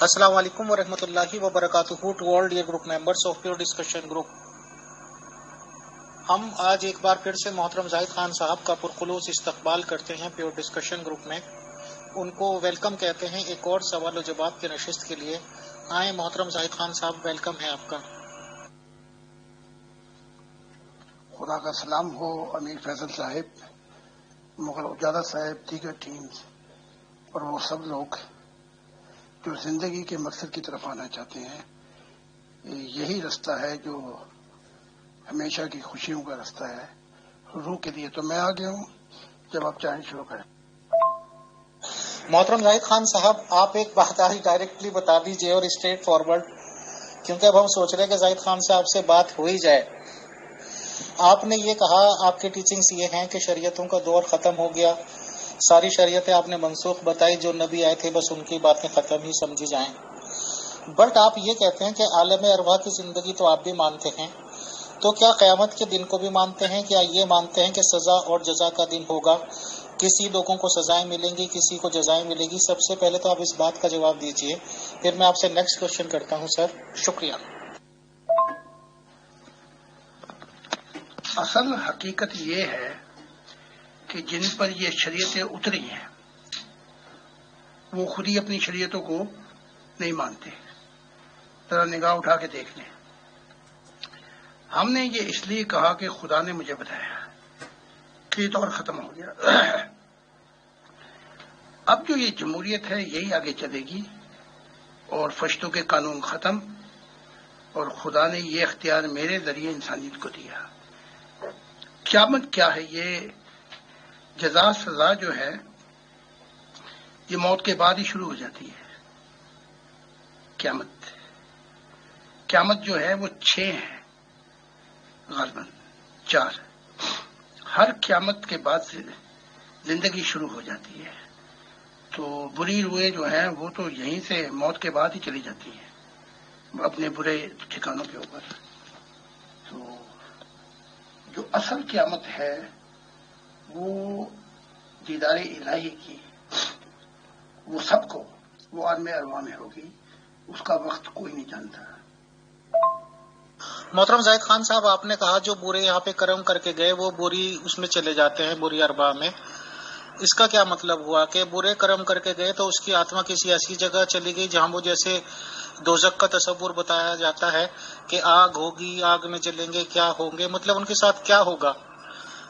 السلام علیکم ورحمۃ اللہ وبرکاتہ to all dear group members of pure discussion group. ہم آج ایک بار پھر سے محترم زاہد خان صاحب کا پرخلوص استقبال کرتے ہیں پیور ڈسکشن گروپ میں. ان کو ویلکم کہتے ہیں ایک اور سوال و جواب کی نشست کے لیے. آئیں محترم زاہد خان صاحب، ویلکم ہے آپ کا. خدا کا سلام ہو امیر فیصل صاحب، مغل اجالا صاحب، دیگر ٹیمز اور وہ سب لوگ جو زندگی کے مقصد کی طرف آنا چاہتے ہیں. یہی رستہ ہے جو ہمیشہ کی خوشیوں کا رستہ ہے روح کے لیے. تو میں آ گیا ہوں، جب آپ چاہیں شروع کریں. محترم زاہد خان صاحب، آپ ایک بات آج ڈائریکٹلی بتا دیجئے اور اسٹریٹ فارورڈ، کیونکہ اب ہم سوچ رہے ہیں کہ زاہد خان صاحب سے بات ہو ہی جائے. آپ نے یہ کہا، آپ کی ٹیچنگز یہ ہیں کہ شریعتوں کا دور ختم ہو گیا، ساری شریعتیں آپ نے منسوخ بتائی، جو نبی آئے تھے بس ان کی باتیں ختم ہی سمجھی جائیں. بٹ آپ یہ کہتے ہیں کہ عالم ارواح کی زندگی تو آپ بھی مانتے ہیں، تو کیا قیامت کے دن کو بھی مانتے ہیں؟ کیا یہ مانتے ہیں کہ سزا اور جزا کا دن ہوگا، کسی لوگوں کو سزائیں ملیں گی، کسی کو جزائیں ملیں گی؟ سب سے پہلے تو آپ اس بات کا جواب دیجئے، پھر میں آپ سے نیکسٹ کوشچن کرتا ہوں. سر شکریہ. اصل حقیقت یہ ہے کہ جن پر یہ شریعتیں اتری ہیں وہ خود ہی اپنی شریعتوں کو نہیں مانتے. ذرا نگاہ اٹھا کے دیکھ لیں. ہم نے یہ اس لیے کہا کہ خدا نے مجھے بتایا کہ یہ دور ختم ہو گیا. اب جو یہ جمہوریت ہے یہی آگے چلے گی اور فرشتوں کے قانون ختم، اور خدا نے یہ اختیار میرے ذریعے انسانیت کو دیا. قیامت کیا ہے؟ یہ جزا سزا جو ہے یہ موت کے بعد ہی شروع ہو جاتی ہے. قیامت جو ہے وہ 6 ہیں، غالباً 4. ہر قیامت کے بعد سے زندگی شروع ہو جاتی ہے. تو بری روحیں جو ہیں وہ تو یہیں سے موت کے بعد ہی چلی جاتی ہیں اپنے برے ٹھکانوں کے اوپر. تو جو اصل قیامت ہے وہ دیدار الہی کی، وہ سب کو، وہ عالم ارواح میں ہوگی. اس کا وقت کوئی نہیں جانتا. محترم زاہد خان صاحب، آپ نے کہا جو برے یہاں پہ کرم کر کے گئے وہ بری اس میں چلے جاتے ہیں، بری ارباح میں. اس کا کیا مطلب ہوا کہ برے کرم کر کے گئے تو اس کی آتما کسی ایسی جگہ چلی گئی جہاں وہ، جیسے دوزخ کا تصور بتایا جاتا ہے کہ آگ ہوگی، آگ میں جلیں گے، کیا ہوں گے، مطلب ان کے ساتھ کیا ہوگا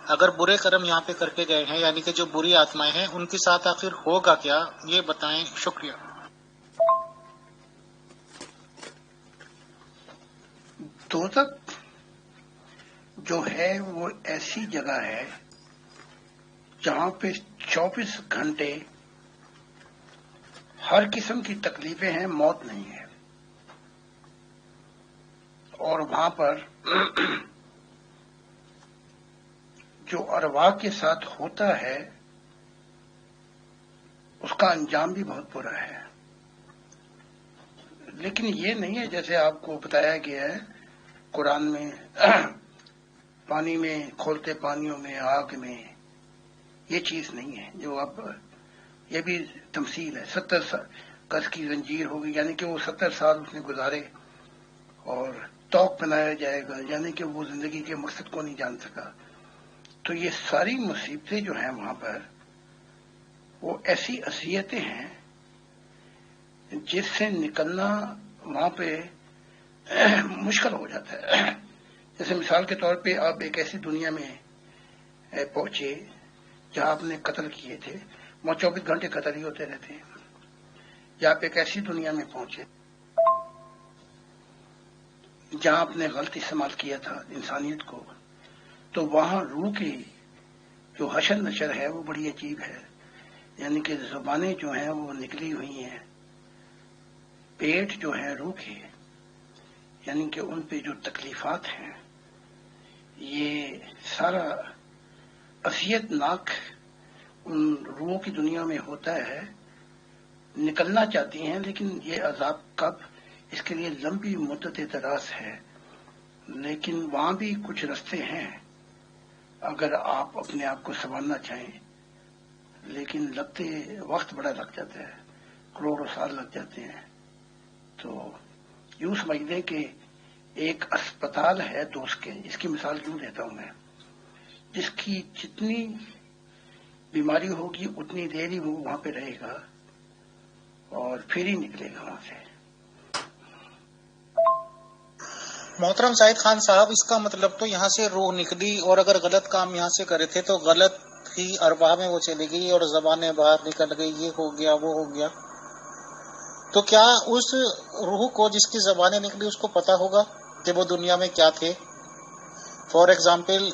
اگر برے کرم یہاں پہ کر کے گئے ہیں؟ یعنی کہ جو بری آتمائیں ہیں ان کے ساتھ آخر ہوگا کیا، یہ بتائیں. شکریہ. دوزخ جو ہے وہ ایسی جگہ ہے جہاں پہ 24 گھنٹے ہر قسم کی تکلیفیں ہیں، موت نہیں ہے. اور وہاں پر جو ارواح کے ساتھ ہوتا ہے اس کا انجام بھی بہت برا ہے. لیکن یہ نہیں ہے جیسے آپ کو بتایا گیا ہے قرآن میں، پانی میں، کھولتے پانیوں میں، آگ میں. یہ چیز نہیں ہے جو اب، یہ بھی تمثیل ہے. 70 گز کی زنجیر ہوگی، یعنی کہ وہ 70 سال اس نے گزارے اور توق بنایا جائے گا، یعنی کہ وہ زندگی کے مقصد کو نہیں جان سکا. تو یہ ساری مصیبتیں جو ہیں وہاں پر وہ ایسی اذیتیں ہیں جس سے نکلنا وہاں پہ مشکل ہو جاتا ہے. جیسے مثال کے طور پہ آپ ایک ایسی دنیا میں پہنچے جہاں آپ نے قتل کیے تھے، وہاں 24 گھنٹے قتل ہی ہوتے رہتے ہیں. یا آپ ایک ایسی دنیا میں پہنچے جہاں آپ نے غلط استعمال کیا تھا انسانیت کو، تو وہاں روح کی جو حشر نشر ہے وہ بڑی عجیب ہے. یعنی کہ زبانیں جو ہیں وہ نکلی ہوئی ہیں، پیٹ جو ہیں روح کے، یعنی کہ ان پہ جو تکلیفات ہیں یہ سارا اذیت ناک ان روحوں کی دنیا میں ہوتا ہے. نکلنا چاہتی ہیں لیکن یہ عذاب کب، اس کے لیے لمبی مدت دراز ہے. لیکن وہاں بھی کچھ رستے ہیں اگر آپ اپنے آپ کو سنوارنا چاہیں، لیکن وقت بڑا لگ جاتا ہے، کروڑوں سال لگ جاتے ہیں. تو یوں سمجھ لیں کہ ایک اسپتال ہے دوست کے، اس کی مثال یوں دیتا ہوں میں، جس کی جتنی بیماری ہوگی اتنی دیر ہی وہ وہاں پہ رہے گا اور پھر ہی نکلے گا وہاں سے. محترم زاہد خان صاحب، اس کا مطلب تو یہاں سے روح نکلی اور اگر غلط کام یہاں سے کرے تھے تو غلط ہی ارواح میں وہ چلی گئی اور زبانیں باہر نکل گئی، یہ ہو گیا وہ ہو گیا. تو کیا اس روح کو جس کی زبانیں نکلی اس کو پتا ہوگا کہ وہ دنیا میں کیا تھے؟ فار ایگزامپل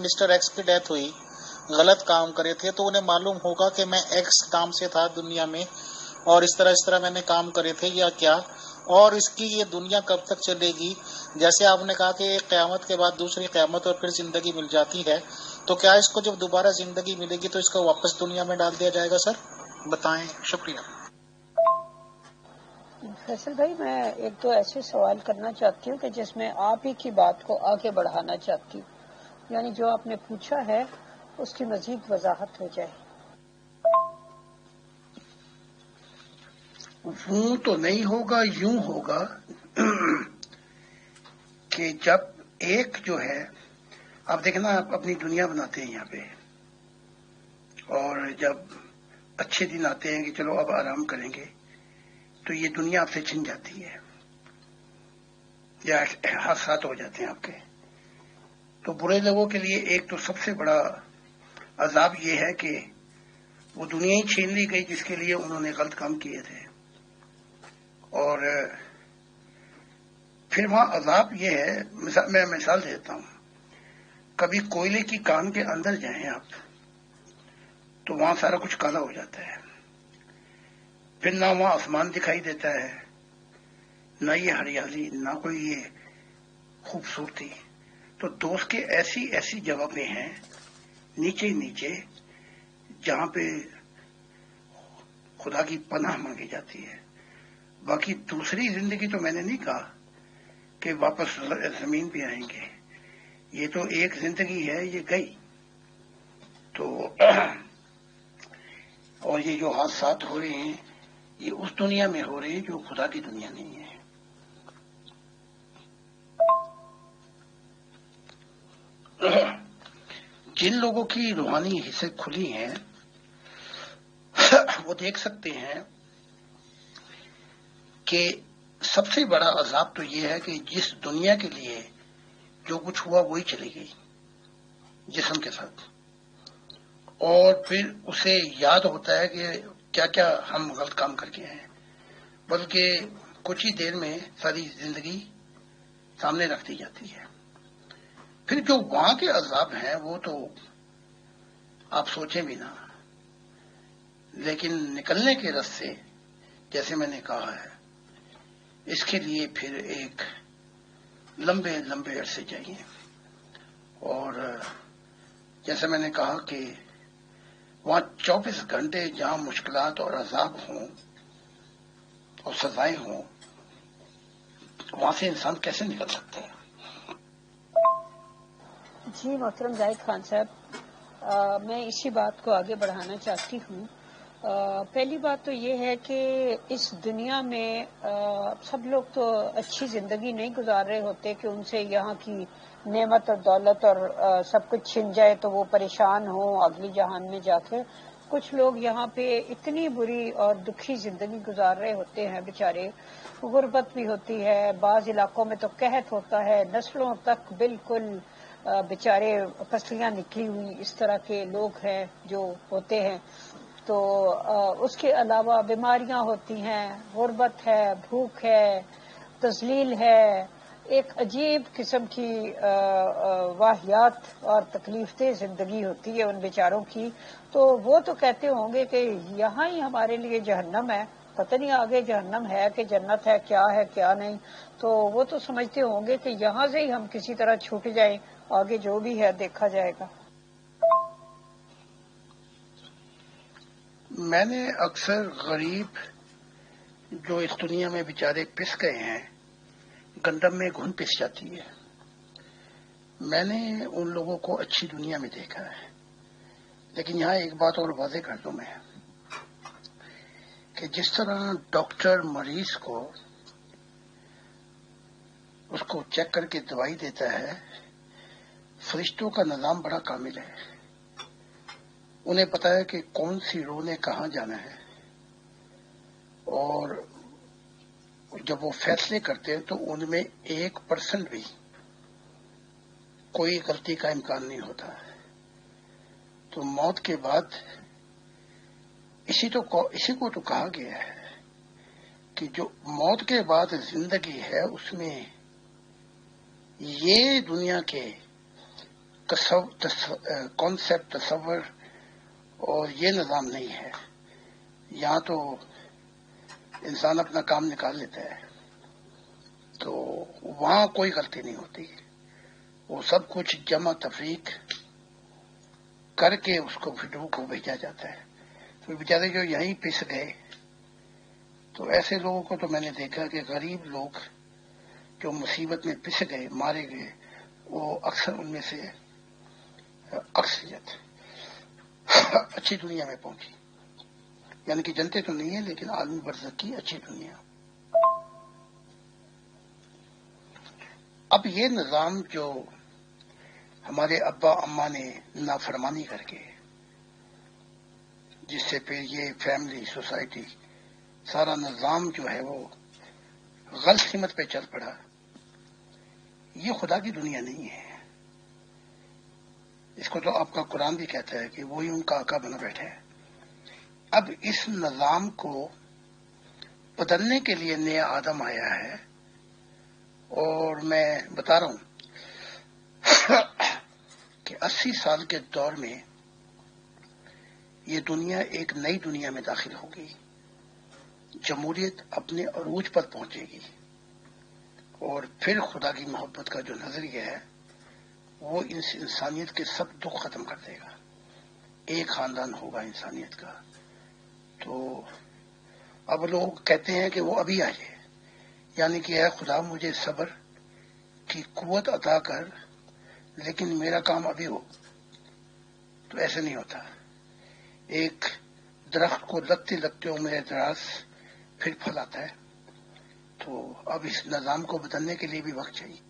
مسٹر ایکس کی ڈیتھ ہوئی، غلط کام کرے تھے تو انہیں معلوم ہوگا کہ میں ایکس کام سے تھا دنیا میں اور اس طرح میں نے کام کرے تھے یا کیا، اور اس کی یہ دنیا کب تک چلے گی. جیسے آپ نے کہا کہ ایک قیامت کے بعد دوسری قیامت اور پھر زندگی مل جاتی ہے، تو کیا اس کو جب دوبارہ زندگی ملے گی تو اس کو واپس دنیا میں ڈال دیا جائے گا؟ سر بتائیں. شکریہ. فیصل بھائی، میں ایک تو ایسے سوال کرنا چاہتی ہوں کہ جس میں آپ ہی کی بات کو آگے بڑھانا چاہتی ہوں، یعنی جو آپ نے پوچھا ہے اس کی مزید وضاحت ہو جائے. وہ تو نہیں ہوگا، یوں ہوگا کہ جب ایک جو ہے، آپ دیکھنا آپ اپنی دنیا بناتے ہیں یہاں پہ، اور جب اچھے دن آتے ہیں کہ چلو اب آرام کریں گے تو یہ دنیا آپ سے چھن جاتی ہے یا حادثات ہو جاتے ہیں آپ کے. تو برے لوگوں کے لیے ایک تو سب سے بڑا عذاب یہ ہے کہ وہ دنیا ہی چھین لی گئی جس کے لیے انہوں نے غلط کام کیے تھے. اور پھر وہاں عذاب یہ ہے، میں مثال دیتا ہوں، کبھی کوئلے کی کان کے اندر جائیں آپ تو وہاں سارا کچھ کالا ہو جاتا ہے، پھر نہ وہاں آسمان دکھائی دیتا ہے، نہ یہ ہریالی، نہ کوئی یہ خوبصورتی. تو دوست کے ایسی ایسی جگہ پہ ہیں نیچے نیچے جہاں پہ خدا کی پناہ مانگی جاتی ہے. باقی دوسری زندگی تو میں نے نہیں کہا کہ واپس زمین پہ آئیں گے، یہ تو ایک زندگی ہے، یہ گئی. تو اور یہ جو حادثات ہو رہے ہیں یہ اس دنیا میں ہو رہے ہیں جو خدا کی دنیا نہیں ہے. جن لوگوں کی روحانی حصے کھلی ہیں وہ دیکھ سکتے ہیں کہ سب سے بڑا عذاب تو یہ ہے کہ جس دنیا کے لیے جو کچھ ہوا وہی چلی گئی جسم کے ساتھ، اور پھر اسے یاد ہوتا ہے کہ کیا کیا ہم غلط کام کر کے ہیں، بلکہ کچھ ہی دیر میں ساری زندگی سامنے رکھ دی جاتی ہے. پھر جو وہاں کے عذاب ہیں وہ تو آپ سوچیں بھی نہ. لیکن نکلنے کے راستے جیسے میں نے کہا ہے اس کے لیے پھر ایک لمبے لمبے عرصے چاہیے. اور جیسے میں نے کہا کہ وہاں 24 گھنٹے جہاں مشکلات اور عذاب ہوں اور سزائیں ہوں، وہاں سے انسان کیسے نکل سکتا ہے؟ جی محترم زاہد خان صاحب، میں اسی بات کو آگے بڑھانا چاہتی ہوں. پہلی بات تو یہ ہے کہ اس دنیا میں سب لوگ تو اچھی زندگی نہیں گزار رہے ہوتے کہ ان سے یہاں کی نعمت اور دولت اور سب کچھ چھن جائے تو وہ پریشان ہوں اگلی جہان میں جا کے. کچھ لوگ یہاں پہ اتنی بری اور دکھی زندگی گزار رہے ہوتے ہیں بیچارے، غربت بھی ہوتی ہے، بعض علاقوں میں تو قحط ہوتا ہے، نسلوں تک بالکل بیچارے پسلیاں نکلی ہوئی اس طرح کے لوگ ہیں جو ہوتے ہیں. تو اس کے علاوہ بیماریاں ہوتی ہیں، غربت ہے، بھوک ہے، تذلیل ہے، ایک عجیب قسم کی واہیات اور تکلیف دہ زندگی ہوتی ہے ان بیچاروں کی. تو وہ تو کہتے ہوں گے کہ یہاں ہی ہمارے لیے جہنم ہے، پتہ نہیں آگے جہنم ہے کہ جنت ہے کیا نہیں. تو وہ تو سمجھتے ہوں گے کہ یہاں سے ہی ہم کسی طرح چھوٹ جائیں، آگے جو بھی ہے دیکھا جائے گا. میں نے اکثر غریب جو اس دنیا میں بیچارے پس گئے ہیں، گندم میں گھن پس جاتی ہے، میں نے ان لوگوں کو اچھی دنیا میں دیکھا ہے. لیکن یہاں ایک بات اور واضح کر دوں میں کہ جس طرح ڈاکٹر مریض کو اس کو چیک کر کے دوائی دیتا ہے. فرشتوں کا نظام بڑا کامل ہے. انہیں پتا ہے کہ کون سی روح نے کہاں جانا ہے، اور جب وہ فیصلے کرتے ہیں تو ان میں 1% بھی کوئی غلطی کا امکان نہیں ہوتا. تو موت کے بعد اسی کو تو کہا گیا ہے کہ جو موت کے بعد زندگی ہے اس میں یہ دنیا کے کانسیپٹ، تصور اور یہ نظام نہیں ہے. یہاں تو انسان اپنا کام نکال لیتا ہے، تو وہاں کوئی غلطی نہیں ہوتی. وہ سب کچھ جمع تفریق کر کے اس کو پھر کو بھیجا جاتا ہے. تو بیچارے جو یہیں پس گئے، تو ایسے لوگوں کو تو میں نے دیکھا کہ غریب لوگ جو مصیبت میں پس گئے، مارے گئے، وہ اکثر ان میں سے اکثریت اچھی دنیا میں پہنچی. یعنی کہ جنتے تو نہیں ہیں، لیکن عالمی برزخ کی اچھی دنیا. اب یہ نظام جو ہمارے ابا اماں نے نافرمانی کر کے، جس سے پھر یہ فیملی، سوسائٹی، سارا نظام جو ہے وہ غلط سمت پہ چل پڑا، یہ خدا کی دنیا نہیں ہے. اس کو تو آپ کا قرآن بھی کہتا ہے کہ وہی ان کا آقا بنا بیٹھا ہے. اب اس نظام کو بدلنے کے لیے نیا آدم آیا ہے، اور میں بتا رہا ہوں کہ 80 سال کے دور میں یہ دنیا ایک نئی دنیا میں داخل ہوگی. جمہوریت اپنے عروج پر پہنچے گی، اور پھر خدا کی محبت کا جو نظریہ ہے وہ انسانیت کے سب دکھ ختم کر دے گا. ایک خاندان ہوگا انسانیت کا. تو اب لوگ کہتے ہیں کہ وہ ابھی آ جائے، یعنی کہ اے خدا مجھے صبر کی قوت عطا کر، لیکن میرا کام ابھی ہو. تو ایسے نہیں ہوتا. ایک درخت کو لگتے لگتے عمر دراز پھر پھل آتا ہے. تو اب اس نظام کو بدلنے کے لیے بھی وقت چاہیے.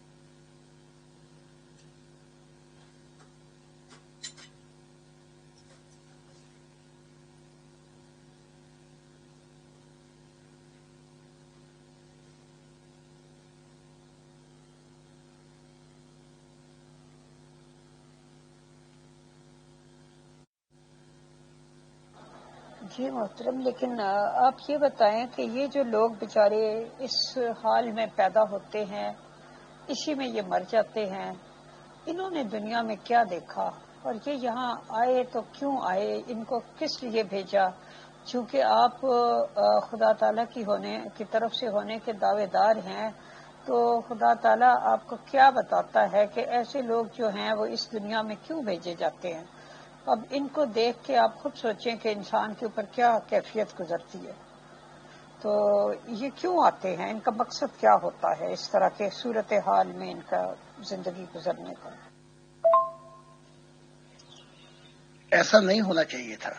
جی محترم، لیکن آپ یہ بتائیں کہ یہ جو لوگ بیچارے اس حال میں پیدا ہوتے ہیں، اسی میں یہ مر جاتے ہیں، انہوں نے دنیا میں کیا دیکھا، اور یہ یہاں آئے تو کیوں آئے، ان کو کس لیے بھیجا؟ چونکہ آپ خدا تعالیٰ کی طرف سے ہونے کے دعوے دار ہیں، تو خدا تعالیٰ آپ کو کیا بتاتا ہے کہ ایسے لوگ جو ہیں وہ اس دنیا میں کیوں بھیجے جاتے ہیں؟ اب ان کو دیکھ کے آپ خود سوچیں کہ انسان کے اوپر کیا کیفیت گزرتی ہے. تو یہ کیوں آتے ہیں، ان کا مقصد کیا ہوتا ہے اس طرح کے صورتحال میں ان کا زندگی گزرنے کا؟ ایسا نہیں ہونا چاہیے تھا.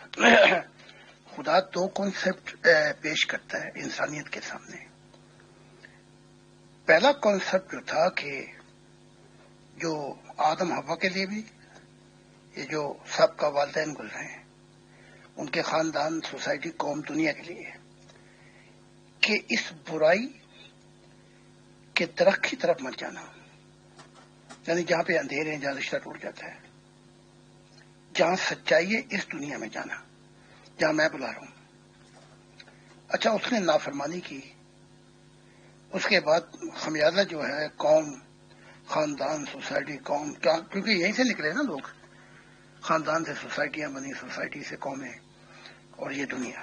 خدا دو کانسیپٹ پیش کرتا ہے انسانیت کے سامنے. پہلا کانسیپٹ جو تھا کہ جو آدم حوا کے لیے بھی، یہ جو سب کا والدین گزرے ہیں، ان کے خاندان، سوسائٹی، قوم، دنیا کے لیے، کہ اس برائی کے درخت کی طرف مت جانا. یعنی جہاں پہ اندھیرے ہیں، جہاں رشتہ ٹوٹ جاتا ہے، جہاں سچائی ہے اس دنیا میں جانا، جہاں میں بلا رہا ہوں. اچھا، اس نے نافرمانی کی، اس کے بعد خمیازہ جو ہے قوم، خاندان، سوسائٹی، قوم، کیونکہ یہیں سے نکلے نا لوگ. خاندان سے سوسائٹیاں بنی، سوسائٹی سے قومیں، اور یہ دنیا.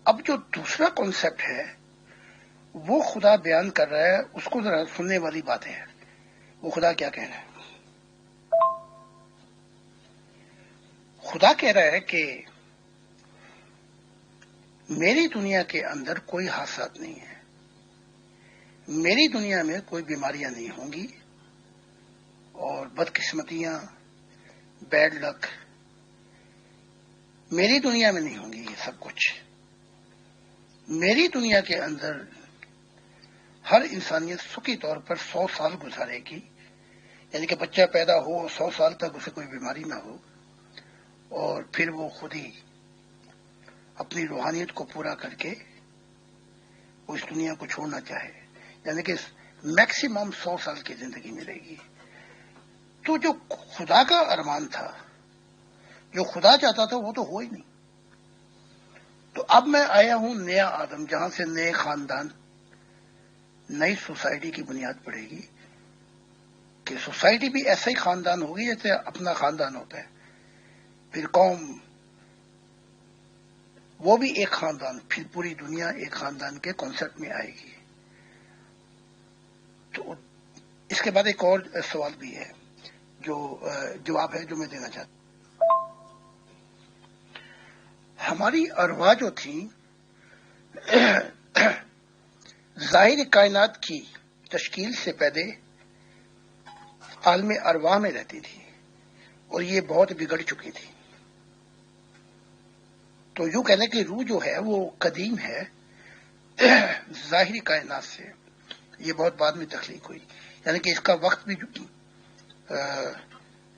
اب جو دوسرا کانسیپٹ ہے وہ خدا بیان کر رہا ہے، اس کو ذرا سننے والی بات ہے. وہ خدا کیا کہہ رہا ہے؟ خدا کہہ رہا ہے کہ میری دنیا کے اندر کوئی حادثات نہیں ہے، میری دنیا میں کوئی بیماریاں نہیں ہوں گی، اور بدقسمتیاں، بیڈ لک میری دنیا میں نہیں ہوں گی. یہ سب کچھ میری دنیا کے اندر ہر انسانیت سکی طور پر 100 سال گزارے گی، یعنی کہ بچہ پیدا ہو 100 سال تک اسے کوئی بیماری نہ ہو، اور پھر وہ خود ہی اپنی روحانیت کو پورا کر کے وہ اس دنیا کو چھوڑنا چاہے، یعنی کہ میکسیمم 100 سال کی زندگی ملے گی۔ تو جو خدا کا ارمان تھا، جو خدا چاہتا تھا، وہ تو ہو ہی نہیں۔ تو اب میں آیا ہوں نیا آدم، جہاں سے نئے خاندان، نئی سوسائٹی کی بنیاد پڑے گی، کہ سوسائٹی بھی ایسا ہی خاندان ہوگی جیسے اپنا خاندان ہوتا ہے، پھر قوم وہ بھی ایک خاندان، پھر پوری دنیا ایک خاندان کے کانسیپٹ میں آئے گی۔ تو اس کے بعد ایک اور سوال بھی ہے، جو جواب ہے جو میں دینا چاہتا ہوں۔ ہماری ارواح جو تھی ظاہر کائنات کی تشکیل سے پہلے عالم ارواح میں رہتی تھی، اور یہ بہت بگڑ چکی تھی۔ تو یوں کہنے کی روح جو ہے وہ قدیم ہے ظاہری کائنات سے، یہ بہت بعد میں تخلیق ہوئی، یعنی کہ اس کا وقت بھی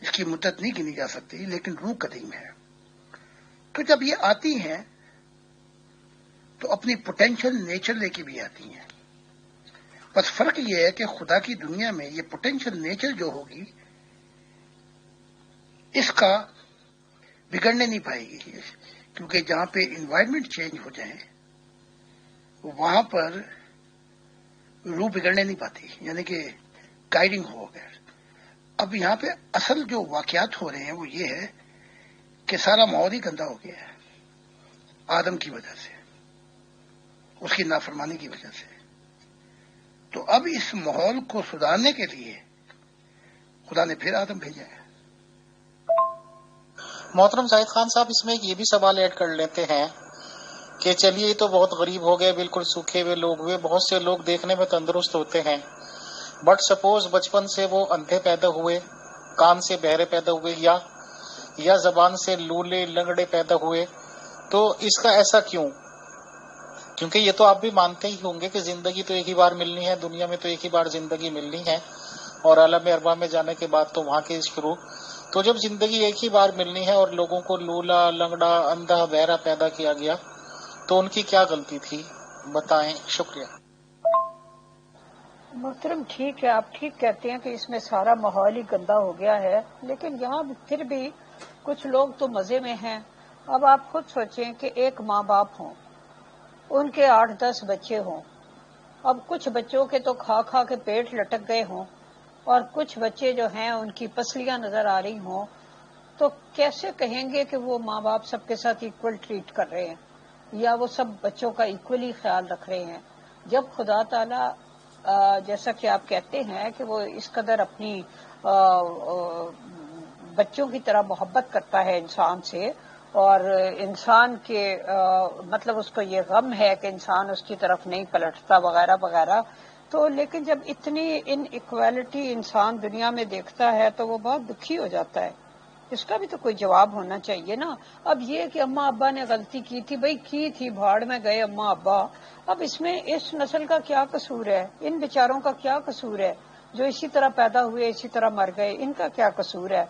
اس کی مدت نہیں گنی جا سکتی، لیکن روح قدیم ہے۔ تو جب یہ آتی ہیں تو اپنی پوٹینشیل نیچر لے کے بھی آتی ہیں، بس فرق یہ ہے کہ خدا کی دنیا میں یہ پوٹینشیل نیچر جو ہوگی اس کا بگڑنے نہیں پائے گی، کیونکہ جہاں پہ انوائرمنٹ چینج ہو جائے وہاں پر روح بگڑنے نہیں پاتی، یعنی کہ گائیڈنگ ہو گیا۔ اب یہاں پہ اصل جو واقعات ہو رہے ہیں وہ یہ ہے کہ سارا ماحول ہی گندا ہو گیا ہے آدم کی وجہ سے، اس کی نافرمانی کی وجہ سے۔ تو اب اس ماحول کو سدھارنے کے لیے خدا نے پھر آدم بھیجا ہے۔ محترم زاہد خان صاحب، اس میں یہ بھی سوال ایڈ کر لیتے ہیں کہ چلیے یہ تو بہت غریب ہو گئے، بالکل سوکھے ہوئے لوگ ہوئے، بہت سے لوگ دیکھنے میں تندرست ہوتے ہیں، بٹ سپوز بچپن سے وہ اندھے پیدا ہوئے، کان سے بہرے پیدا ہوئے، یا زبان سے لولے لنگڑے پیدا ہوئے، تو اس کا ایسا کیوں؟ کیونکہ یہ تو آپ بھی مانتے ہی ہوں گے کہ زندگی تو ایک ہی بار ملنی ہے، دنیا میں تو ایک ہی بار زندگی ملنی ہے، اور عالم ارواح میں جانے کے بعد تو وہاں کے شروع۔ تو جب زندگی ایک ہی بار ملنی ہے اور لوگوں کو لولا لنگڑا اندھا بہرا پیدا کیا گیا، تو ان کی کیا غلطی تھی؟ بتائیں، شکریہ۔ محترم ٹھیک ہے، آپ ٹھیک کہتے ہیں کہ اس میں سارا ماحول ہی گندا ہو گیا ہے، لیکن یہاں پھر بھی کچھ لوگ تو مزے میں ہیں۔ اب آپ خود سوچیں کہ ایک ماں باپ ہوں، ان کے 8-10 بچے ہوں، اب کچھ بچوں کے تو کھا کھا کے پیٹ لٹک گئے ہوں، اور کچھ بچے جو ہیں ان کی پسلیاں نظر آ رہی ہوں، تو کیسے کہیں گے کہ وہ ماں باپ سب کے ساتھ ایکول ٹریٹ کر رہے ہیں، یا وہ سب بچوں کا ایکولی خیال رکھ رہے ہیں؟ جب خدا تعالیٰ جیسا کہ آپ کہتے ہیں کہ وہ اس قدر اپنی بچوں کی طرح محبت کرتا ہے انسان سے، اور انسان کے مطلب اس کو یہ غم ہے کہ انسان اس کی طرف نہیں پلٹتا وغیرہ وغیرہ، تو لیکن جب اتنی ان ایکویلٹی انسان دنیا میں دیکھتا ہے تو وہ بہت دکھی ہو جاتا ہے۔ اس کا بھی تو کوئی جواب ہونا چاہیے نا۔ اب یہ کہ اماں ابا نے غلطی کی تھی، بھئی کی تھی، بھاڑ میں گئے اماں ابا، اب اس میں اس نسل کا کیا قصور ہے؟ ان بیچاروں کا کیا قصور ہے جو اسی طرح پیدا ہوئے اسی طرح مر گئے؟ ان کا کیا قصور ہے؟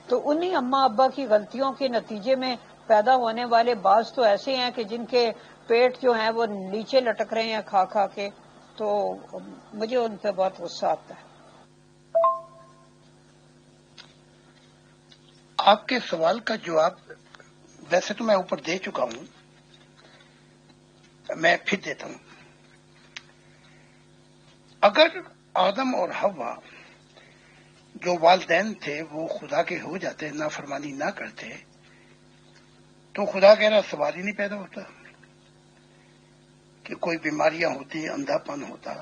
تو انہی اماں ابا کی غلطیوں کے نتیجے میں پیدا ہونے والے بعض تو ایسے ہیں کہ جن کے پیٹ جو ہیں وہ نیچے لٹک رہے ہیں کھا کھا کے، تو مجھے ان پہ بہت غصہ آتا ہے۔ آپ کے سوال کا جواب ویسے تو میں اوپر دے چکا ہوں، میں پھر دیتا ہوں۔ اگر آدم اور حوا جو والدین تھے وہ خدا کے ہو جاتے، نافرمانی نہ کرتے، تو خدا کہہ رہا سوال ہی نہیں پیدا ہوتا کہ کوئی بیماریاں ہوتی، اندھا پن ہوتا،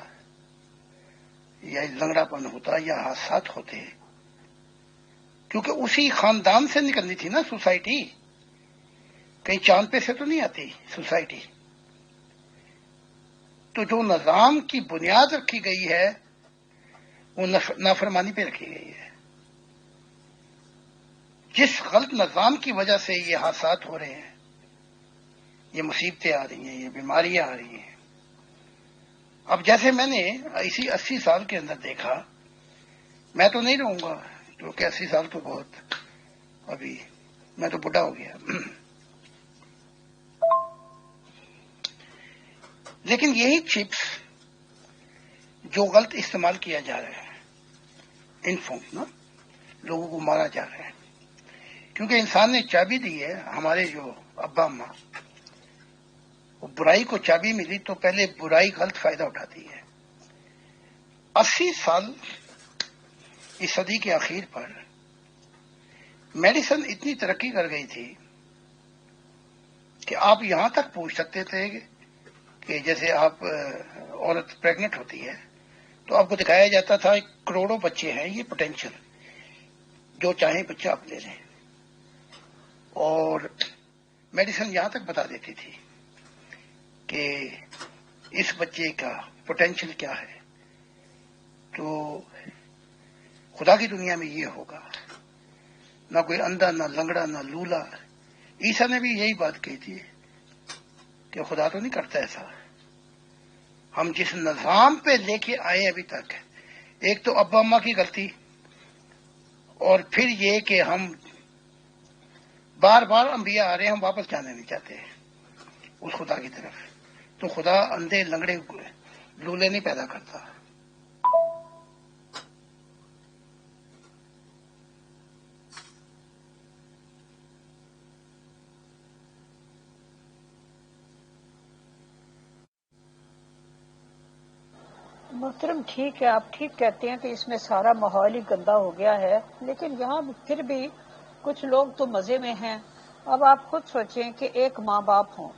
یا لنگڑا پن ہوتا، یا حادثات ہوتے، کیونکہ اسی خاندان سے نکلنی تھی نا سوسائٹی، کہیں چاند پہ سے تو نہیں آتی سوسائٹی۔ تو جو نظام کی بنیاد رکھی گئی ہے وہ نافرمانی پہ رکھی گئی ہے۔ جس غلط نظام کی وجہ سے یہ حادثات ہو رہے ہیں، یہ مصیبتیں آ رہی ہیں، یہ بیماریاں آ رہی ہیں، اب جیسے میں نے اسی 80 سال کے اندر دیکھا، میں تو نہیں رہوں گا کیونکہ 80 سال تو بہت، ابھی میں تو بڑھا ہو گیا، لیکن یہی چپس جو غلط استعمال کیا جا رہا ہے، انفارم نا، لوگوں کو مارا جا رہا ہے، کیونکہ انسان نے چابی دی ہے، ہمارے جو ابا اماں، برائی کو چابی ملی تو پہلے برائی غلط فائدہ اٹھاتی ہے۔ 80 سال اس صدی کے آخر پر میڈیسن اتنی ترقی کر گئی تھی کہ آپ یہاں تک پوچھ سکتے تھے کہ جیسے آپ عورت پریگنٹ ہوتی ہے تو آپ کو دکھایا جاتا تھا کروڑوں بچے ہیں، یہ پوٹینشیل، جو چاہیں بچہ آپ لے لیں، اور میڈیسن یہاں تک بتا دیتی تھی کہ اس بچے کا پوٹینشیل کیا ہے، تو خدا کی دنیا میں یہ ہوگا، نہ کوئی اندھا، نہ لنگڑا، نہ لولا۔ عیسیٰ نے بھی یہی بات کہی تھی کہ خدا تو نہیں کرتا ایسا۔ ہم جس نظام پہ لے کے آئے ابھی تک، ایک تو ابا اماں کی غلطی، اور پھر یہ کہ ہم بار بار انبیاء آ رہے ہیں، ہم واپس جانے نہیں چاہتے اس خدا کی طرف۔ تو خدا اندھے لنگڑے لولے نہیں پیدا کرتا۔ محترم ٹھیک ہے، آپ ٹھیک کہتے ہیں کہ اس میں سارا ماحول ہی گندا ہو گیا ہے، لیکن یہاں پھر بھی کچھ لوگ تو مزے میں ہیں۔ اب آپ خود سوچیں کہ ایک ماں باپ ہوں،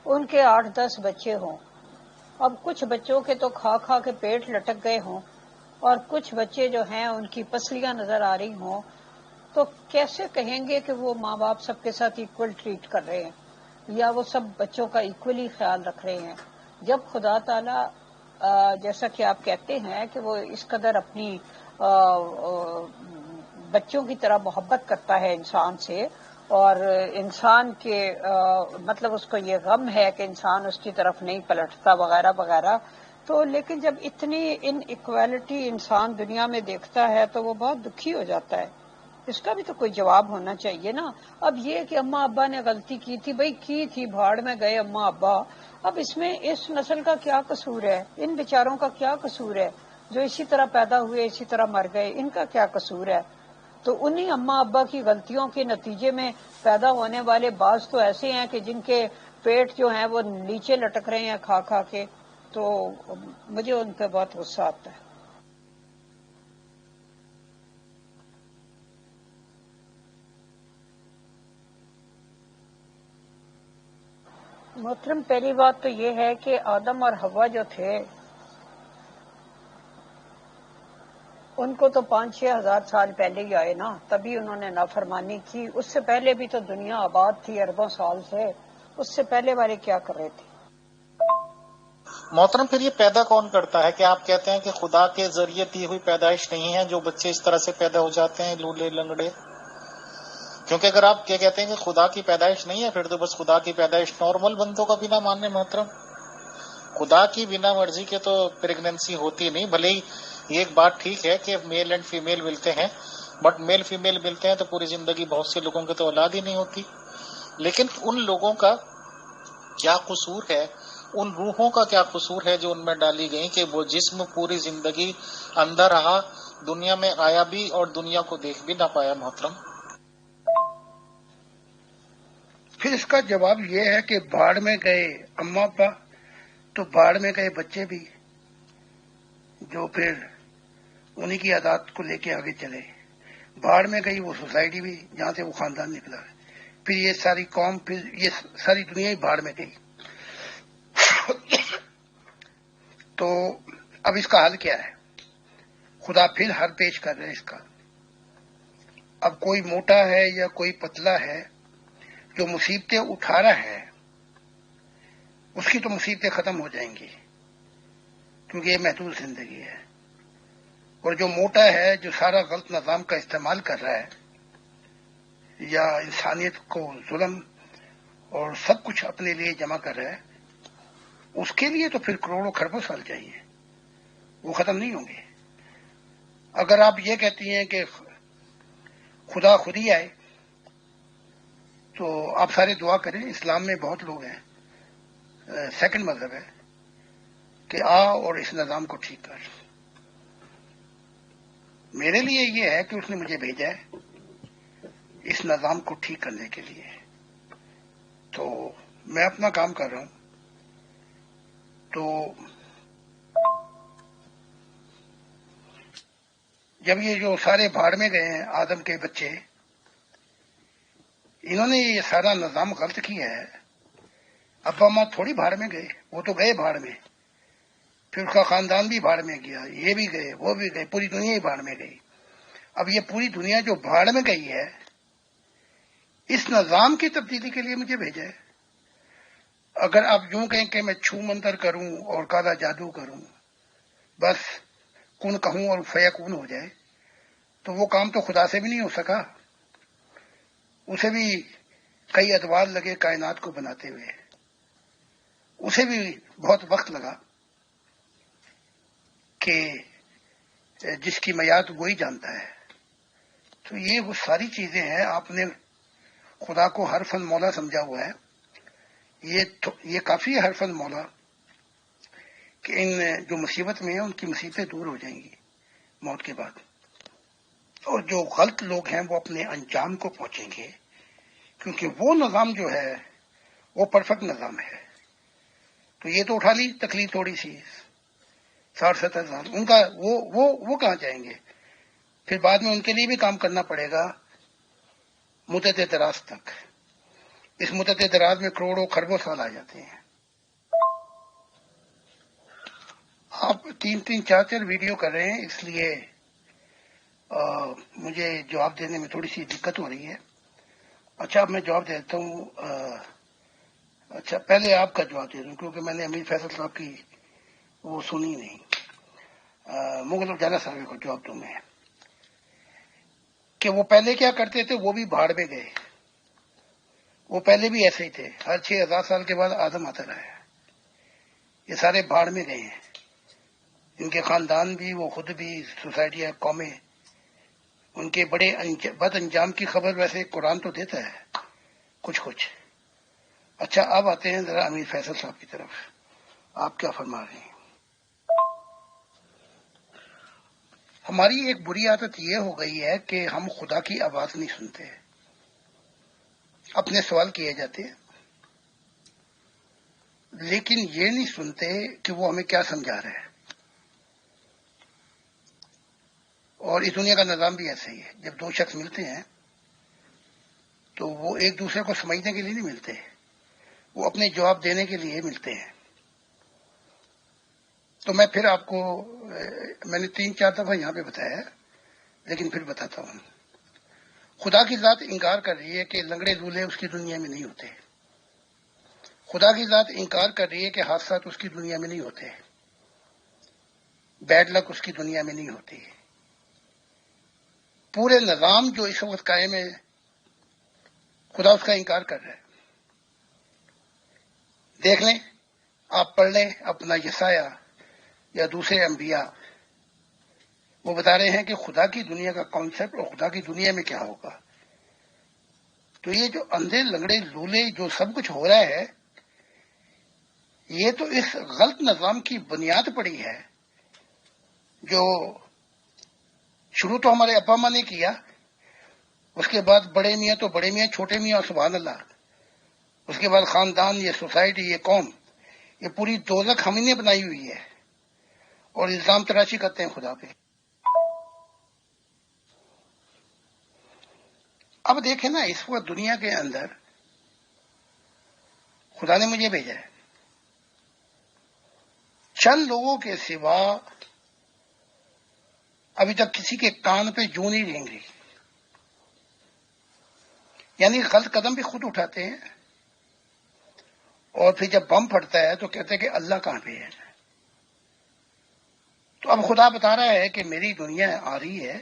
ان کے 8-10 بچے ہوں، اب کچھ بچوں کے تو کھا کھا کے پیٹ لٹک گئے ہوں، اور کچھ بچے جو ہیں ان کی پسلیاں نظر آ رہی ہوں، تو کیسے کہیں گے کہ وہ ماں باپ سب کے ساتھ ایکول ٹریٹ کر رہے ہیں یا وہ سب بچوں کا ایکولی خیال رکھ رہے ہیں، جب خدا تعالیٰ جیسا کہ آپ کہتے ہیں کہ وہ اس قدر اپنی بچوں کی طرح محبت کرتا ہے انسان سے، اور انسان کے مطلب اس کو یہ غم ہے کہ انسان اس کی طرف نہیں پلٹتا وغیرہ وغیرہ، تو لیکن جب اتنی ان ایکویلٹی انسان دنیا میں دیکھتا ہے تو وہ بہت دکھی ہو جاتا ہے۔ اس کا بھی تو کوئی جواب ہونا چاہیے نا۔ اب یہ کہ اماں ابا نے غلطی کی تھی، بھئی کی تھی، بھاڑ میں گئے اماں ابا، اب اس میں اس نسل کا کیا قصور ہے، ان بیچاروں کا کیا قصور ہے جو اسی طرح پیدا ہوئے اسی طرح مر گئے، ان کا کیا قصور ہے؟ تو انہی اماں ابا کی غلطیوں کے نتیجے میں پیدا ہونے والے بعض تو ایسے ہیں کہ جن کے پیٹ جو ہیں وہ نیچے لٹک رہے ہیں کھا کھا کے، تو مجھے ان پہ بہت غصہ آتا ہے۔ محترم پہلی بات تو یہ ہے کہ آدم اور حوا جو تھے ان کو تو 5-6 ہزار سال پہلے ہی آئے نا، تبھی انہوں نے نافرمانی کی۔ اس سے پہلے بھی تو دنیا آباد تھی اربوں سال سے، اس سے پہلے والے کیا کر رہے تھے؟ محترم پھر یہ پیدا کون کرتا ہے کہ آپ کہتے ہیں کہ خدا کے ذریعے دی ہوئی پیدائش نہیں ہے جو بچے اس طرح سے پیدا ہو جاتے ہیں لولے لنگڑے؟ کیونکہ اگر آپ کیا کہتے ہیں کہ خدا کی پیدائش نہیں ہے، پھر تو بس خدا کی پیدائش نارمل بندوں کا بنا ماننے محترم، خدا کی بنا مرضی کے تو پریگننسی ہوتی نہیں۔ بھلے ہی یہ ایک بات ٹھیک ہے کہ میل اینڈ فیمیل ملتے ہیں، بٹ میل فیمیل ملتے ہیں تو پوری زندگی بہت سے لوگوں کی تو اولاد ہی نہیں ہوتی۔ لیکن ان لوگوں کا کیا قصور ہے، ان روحوں کا کیا قصور ہے جو ان میں ڈالی گئی کہ وہ جسم پوری زندگی اندر رہا، دنیا میں آیا بھی اور دنیا کو دیکھ بھی نہ پایا محترم؟ پھر اس کا جواب یہ ہے کہ بھاڑ میں گئے اماں ابا تو بھاڑ میں گئے بچے بھی، جو پھر انہی کی عادات کو لے کے آگے چلے۔ بھاڑ میں گئی وہ سوسائٹی بھی جہاں سے وہ خاندان نکلا ہے، پھر یہ ساری قوم، پھر یہ ساری دنیا ہی بھاڑ میں گئی۔ تو اب اس کا حل کیا ہے؟ خدا پھر حل پیش کر رہے ہیں اس کا۔ اب کوئی موٹا ہے یا کوئی پتلا ہے، جو مصیبتیں اٹھا رہا ہے اس کی تو مصیبتیں ختم ہو جائیں گی کیونکہ یہ محدود زندگی ہے، اور جو موٹا ہے جو سارا غلط نظام کا استعمال کر رہا ہے یا انسانیت کو ظلم اور سب کچھ اپنے لیے جمع کر رہا ہے، اس کے لیے تو پھر کروڑوں خربوں سال چاہیے، وہ ختم نہیں ہوں گے۔ اگر آپ یہ کہتی ہیں کہ خدا خود ہی آئے تو آپ سارے دعا کریں۔ اسلام میں بہت لوگ ہیں، سیکنڈ مذہب ہے کہ آ اور اس نظام کو ٹھیک کر۔ میرے لیے یہ ہے کہ اس نے مجھے بھیجا ہے اس نظام کو ٹھیک کرنے کے لیے، تو میں اپنا کام کر رہا ہوں۔ تو جب یہ جو سارے بھاڑ میں گئے ہیں آدم کے بچے، انہوں نے یہ سارا نظام غلط کیا ہے۔ ابا ماں تھوڑی بھاڑ میں گئے، وہ تو گئے بھاڑ میں، پھر اس کا خاندان بھی بھاڑ میں گیا، یہ بھی گئے وہ بھی گئے، پوری دنیا ہی بھاڑ میں گئی۔ اب یہ پوری دنیا جو بھاڑ میں گئی ہے، اس نظام کی تبدیلی کے لیے مجھے بھیجا ہے۔ اگر آپ یوں کہیں کہ میں چھو منتر کروں اور کالا جادو کروں، بس کن کہوں اور فیکون ہو جائے، تو وہ کام تو خدا سے بھی نہیں ہو سکا۔ اسے بھی کئی ادوار لگے کائنات کو بناتے ہوئے، اسے بھی بہت وقت لگا کہ جس کی میعاد وہی جانتا ہے۔ تو یہ وہ ساری چیزیں ہیں۔ آپ نے خدا کو حرفن مولا سمجھا ہوا ہے، یہ کافی ہے حرفن مولا کہ ان جو مصیبت میں ہیں ان کی مصیبتیں دور ہو جائیں گی موت کے بعد، اور جو غلط لوگ ہیں وہ اپنے انجام کو پہنچیں گے، کیونکہ وہ نظام جو ہے وہ پرفیکٹ نظام ہے۔ تو یہ تو اٹھا لی تکلیف تھوڑی سی 60-70 سال، ان کا وہ کہاں جائیں گے؟ پھر بعد میں ان کے لیے بھی کام کرنا پڑے گا مدت دراز تک۔ اس مدت دراز میں کروڑوں خربوں سال آ جاتے ہیں۔ آپ 3-3 4-4 ویڈیو کر رہے ہیں، اس لیے مجھے جواب دینے میں تھوڑی سی دقت ہو رہی ہے۔ اچھا اب میں جواب دیتا ہوں۔ اچھا پہلے آپ کا جواب دے دوں، کیونکہ میں نے امیر فیصل صاحب کی وہ سنی نہیں۔ مغل اجالا صاحب کو جواب دوں میں کہ وہ پہلے کیا کرتے تھے، وہ بھی بھاڑ میں گئے۔ وہ پہلے بھی ایسے ہی تھے، ہر 6000 سال کے بعد آدم آتا رہا ہے۔ یہ سارے بھاڑ میں گئے ہیں، ان کے خاندان بھی، وہ خود بھی، سوسائٹیاں، قومیں، ان کے بڑے بد انجام کی خبر ویسے قرآن تو دیتا ہے کچھ کچھ۔ اچھا اب آتے ہیں ذرا امیر فیصل صاحب کی طرف، آپ کیا فرما رہے ہیں؟ ہماری ایک بری عادت یہ ہو گئی ہے کہ ہم خدا کی آواز نہیں سنتے۔ اپنے سوال کیے جاتے ہیں لیکن یہ نہیں سنتے کہ وہ ہمیں کیا سمجھا رہا ہے۔ اور اس دنیا کا نظام بھی ایسا ہی ہے، جب دو شخص ملتے ہیں تو وہ ایک دوسرے کو سمجھنے کے لیے نہیں ملتے، وہ اپنے جواب دینے کے لیے ملتے ہیں۔ تو میں پھر آپ کو میں نے 3-4 دفعہ یہاں پہ بتایا ہے، لیکن پھر بتاتا ہوں۔ خدا کی ذات انکار کر رہی ہے کہ لنگڑے لولے اس کی دنیا میں نہیں ہوتے۔ خدا کی ذات انکار کر رہی ہے کہ حادثات اس کی دنیا میں نہیں ہوتے، بیڈ لک اس کی دنیا میں نہیں ہوتی۔ پورے نظام جو اس وقت قائم ہے، خدا اس کا انکار کر رہا ہے۔ دیکھ لیں، آپ پڑھ لیں اپنا یسایہ یا دوسرے انبیاء، وہ بتا رہے ہیں کہ خدا کی دنیا کا کانسیپٹ اور خدا کی دنیا میں کیا ہوگا۔ تو یہ جو اندھے لنگڑے لولے جو سب کچھ ہو رہا ہے، یہ تو اس غلط نظام کی بنیاد پڑی ہے جو شروع تو ہمارے ابا ماں نے کیا، اس کے بعد بڑے میاں تو بڑے میاں، چھوٹے میاں سبحان اللہ، اس کے بعد خاندان، یہ سوسائٹی، یہ قوم، یہ پوری دوزخ ہم نے بنائی ہوئی ہے، اور الزام تراشی کرتے ہیں خدا پہ۔ اب دیکھیں نا، اس وقت دنیا کے اندر خدا نے مجھے بھیجا ہے، چند لوگوں کے سوا ابھی تک کسی کے کان پہ جوں نہیں رینگ رہی، یعنی غلط قدم بھی خود اٹھاتے ہیں، اور پھر جب بم پھٹتا ہے تو کہتے ہیں کہ اللہ کہاں پہ ہے۔ تو اب خدا بتا رہا ہے کہ میری دنیا آ رہی ہے،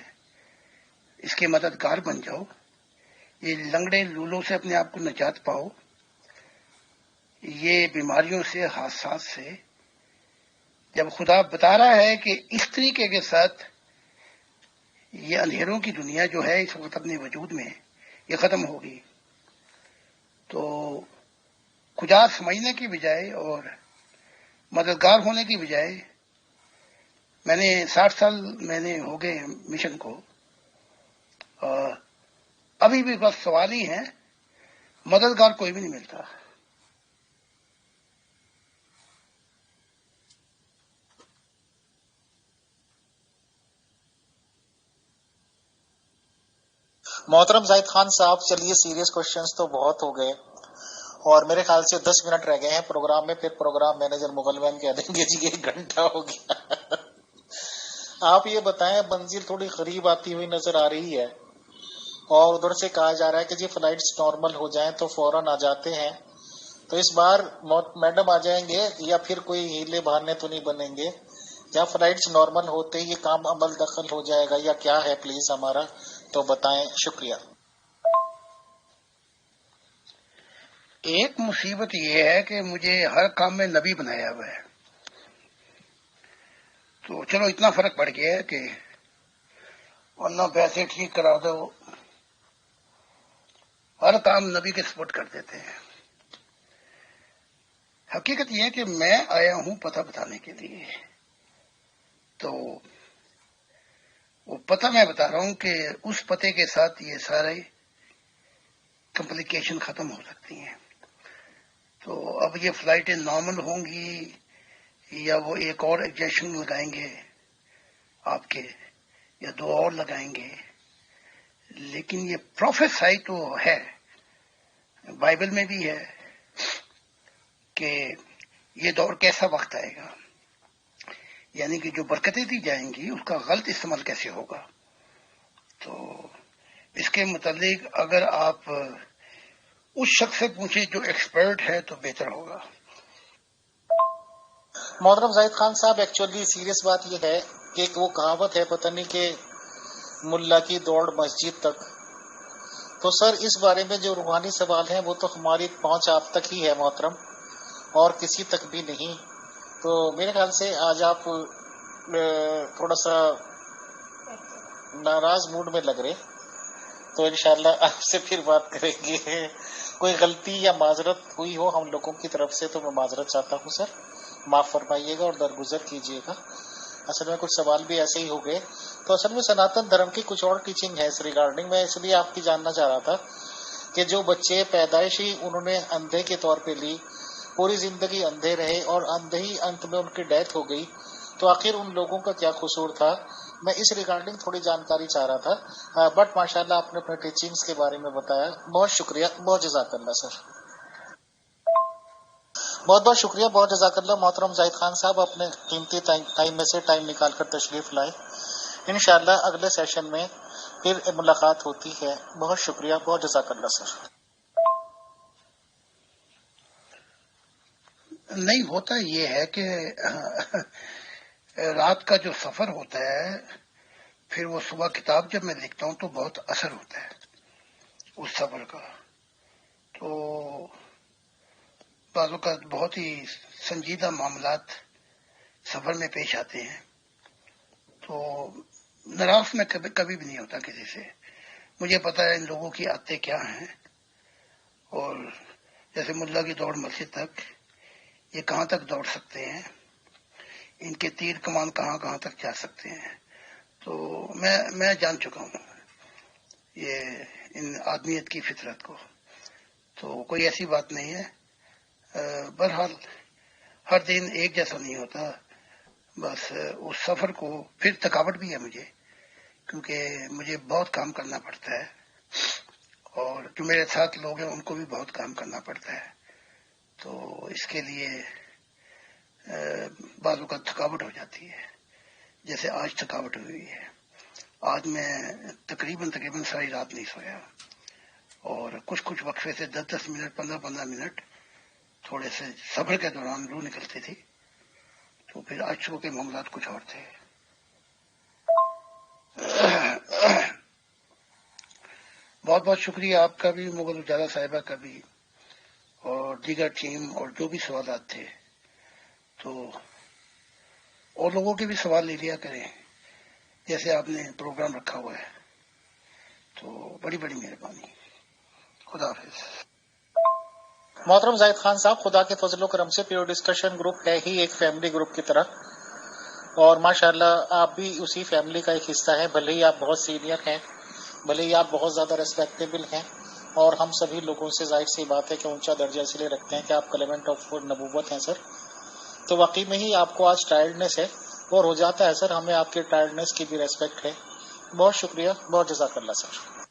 اس کے مددگار بن جاؤ، یہ لنگڑے لولوں سے اپنے آپ کو نجات پاؤ، یہ بیماریوں سے، حادثات سے، جب خدا بتا رہا ہے کہ اس طریقے کے ساتھ یہ اندھیروں کی دنیا جو ہے اس وقت اپنے وجود میں یہ ختم ہوگی، تو خدا سمجھنے کی بجائے اور مددگار ہونے کی بجائے، میں نے 60 سال میں نے ہو گئے مشن کو، ابھی بھی بس سوال ہی ہے، مددگار کوئی بھی نہیں ملتا۔ محترم زاہد خان صاحب، چلیے سیریس کوشچنز تو بہت ہو گئے اور میرے خیال سے 10 منٹ رہ گئے ہیں پروگرام میں، پھر پروگرام مینیجر مغل مین کہہ دیں گے جی 1 گھنٹہ ہو گیا۔ آپ یہ بتائیں، منزل تھوڑی قریب آتی ہوئی نظر آ رہی ہے اور ادھر سے کہا جا رہا ہے کہ جی فلائٹس نارمل ہو جائیں تو فوراً آ جاتے ہیں، تو اس بار میڈم آ جائیں گے یا پھر کوئی ہیلے بہانے تو نہیں بنیں گے، یا فلائٹس نارمل ہوتے ہی یہ کام عمل دخل ہو جائے گا یا کیا ہے؟ پلیز ہمارا تو بتائیں، شکریہ۔ ایک مصیبت یہ ہے کہ مجھے ہر کام میں نبی بنایا ہوا ہے، تو چلو اتنا فرق پڑ گیا ہے کہ ورنہ پیسے ٹھیک کرا دو، ہر کام نبی کے سپورٹ کر دیتے ہیں۔ حقیقت یہ ہے کہ میں آیا ہوں پتہ بتانے کے لیے، تو وہ پتہ میں بتا رہا ہوں کہ اس پتے کے ساتھ یہ سارے کمپلیکیشن ختم ہو سکتی ہیں۔ تو اب یہ فلائٹیں نارمل ہوں گی یا وہ ایک اور ایگزیشن لگائیں گے آپ کے، یا 2 اور لگائیں گے، لیکن یہ پروفیسائی تو ہے، بائبل میں بھی ہے کہ یہ دور کیسا وقت آئے گا، یعنی کہ جو برکتیں دی جائیں گی اس کا غلط استعمال کیسے ہوگا۔ تو اس کے متعلق اگر آپ اس شخص سے پوچھیں جو ایکسپرٹ ہے تو بہتر ہوگا۔ محترم زاہد خان صاحب، ایکچولی سیریس بات یہ ہے کہ ایک وہ کہاوت ہے پتہ نہیں کہ ملا کی دوڑ مسجد تک، تو سر اس بارے میں جو روحانی سوال ہیں وہ تو ہماری پہنچ آپ تک ہی ہے محترم، اور کسی تک بھی نہیں، تو میرے خیال سے آج آپ تھوڑا سا ناراض موڈ میں لگ رہے، تو انشاءاللہ آپ سے پھر بات کریں گے۔ کوئی غلطی یا معذرت ہوئی ہو ہم لوگوں کی طرف سے تو میں معذرت چاہتا ہوں سر، معاف فرمائیے گا اور درگزر کیجیے گا۔ اصل میں کچھ سوال بھی ایسے ہی ہو گئے، تو اصل میں سناتن دھرم کی کچھ اور ٹیچنگ ہے اس ریگارڈنگ، میں اس لیے آپ کی جاننا چاہ رہا تھا کہ جو بچے پیدائشی انہوں نے اندھے کے طور پہ لی، پوری زندگی اندھے رہے اور اندھے ہی انت میں ان کی ڈیتھ ہو گئی، تو آخر ان لوگوں کا کیا قصور تھا؟ میں اس ریگارڈنگ تھوڑی جانکاری چاہ رہا تھا، بٹ ماشاءاللہ آپ نے اپنے ٹیچنگز کے بارے میں بتایا، بہت شکریہ، بہت جزاک اللہ سر، بہت بہت شکریہ، بہت جزاک اللہ محترم زاہد خان صاحب، اپنے قیمتی ٹائم میں سے ٹائم نکال کر تشریف لائے۔ انشاءاللہ اگلے سیشن میں پھر ملاقات ہوتی ہے، بہت شکریہ، بہت جزاک اللہ سر۔ نہیں، ہوتا یہ ہے کہ رات کا جو سفر ہوتا ہے پھر وہ صبح کتاب جب میں لکھتا ہوں تو بہت اثر ہوتا ہے اس سفر کا، تو بعض اوقات بہت ہی سنجیدہ معاملات سفر میں پیش آتے ہیں، تو ناراض میں کبھی بھی نہیں ہوتا کسی سے، مجھے پتا ہے ان لوگوں کی عادتیں کیا ہیں، اور جیسے ملا کی دوڑ مسجد تک، یہ کہاں تک دوڑ سکتے ہیں، ان کے تیر کمان کہاں کہاں تک جا سکتے ہیں، تو میں جان چکا ہوں یہ ان آدمیت کی فطرت کو، تو کوئی ایسی بات نہیں ہے۔ بہرحال ہر دن ایک جیسا نہیں ہوتا، بس اس سفر کو پھر تھکاوٹ بھی ہے مجھے، کیونکہ مجھے بہت کام کرنا پڑتا ہے اور جو میرے ساتھ لوگ ہیں ان کو بھی بہت کام کرنا پڑتا ہے، تو اس کے لیے بعض اوقات تھکاوٹ ہو جاتی ہے، جیسے آج تھکاوٹ ہوئی ہے۔ آج میں تقریباً ساری رات نہیں سویا، اور کچھ وقفے سے 10 منٹ 15 منٹ تھوڑے سے سفر کے دوران روح نکلتی تھی، تو پھر آج صبح کے معاملات کچھ اور تھے۔ بہت بہت شکریہ آپ کا بھی، مغل اجالا صاحبہ کا بھی، اور دیگر ٹیم اور جو بھی سوالات تھے تو اور لوگوں کے بھی سوال لے لیا کریں، جیسے آپ نے پروگرام رکھا ہوا ہے، تو بڑی بڑی مہربانی. خدا حافظ. محترم زاہد خان صاحب، خدا کے فضل و کرم سے پیور ڈسکشن گروپ ہے ہی ایک فیملی گروپ کی طرح، اور ماشاءاللہ آپ بھی اسی فیملی کا ایک حصہ ہیں. بھلے ہی آپ بہت سینئر ہیں، بھلے ہی آپ بہت زیادہ ریسپیکٹیبل ہیں، اور ہم سبھی لوگوں سے ظاہر سی بات ہے کہ اونچا درجہ اس لیے رکھتے ہیں کہ آپ کلیمنٹ آف نبوت ہیں سر. تو واقعی میں ہی آپ کو آج ٹائرڈنیس ہے، اور ہو جاتا ہے سر، ہمیں آپ کے ٹائرڈنیس کی بھی ریسپیکٹ ہے. بہت شکریہ، بہت جزاک اللہ سر.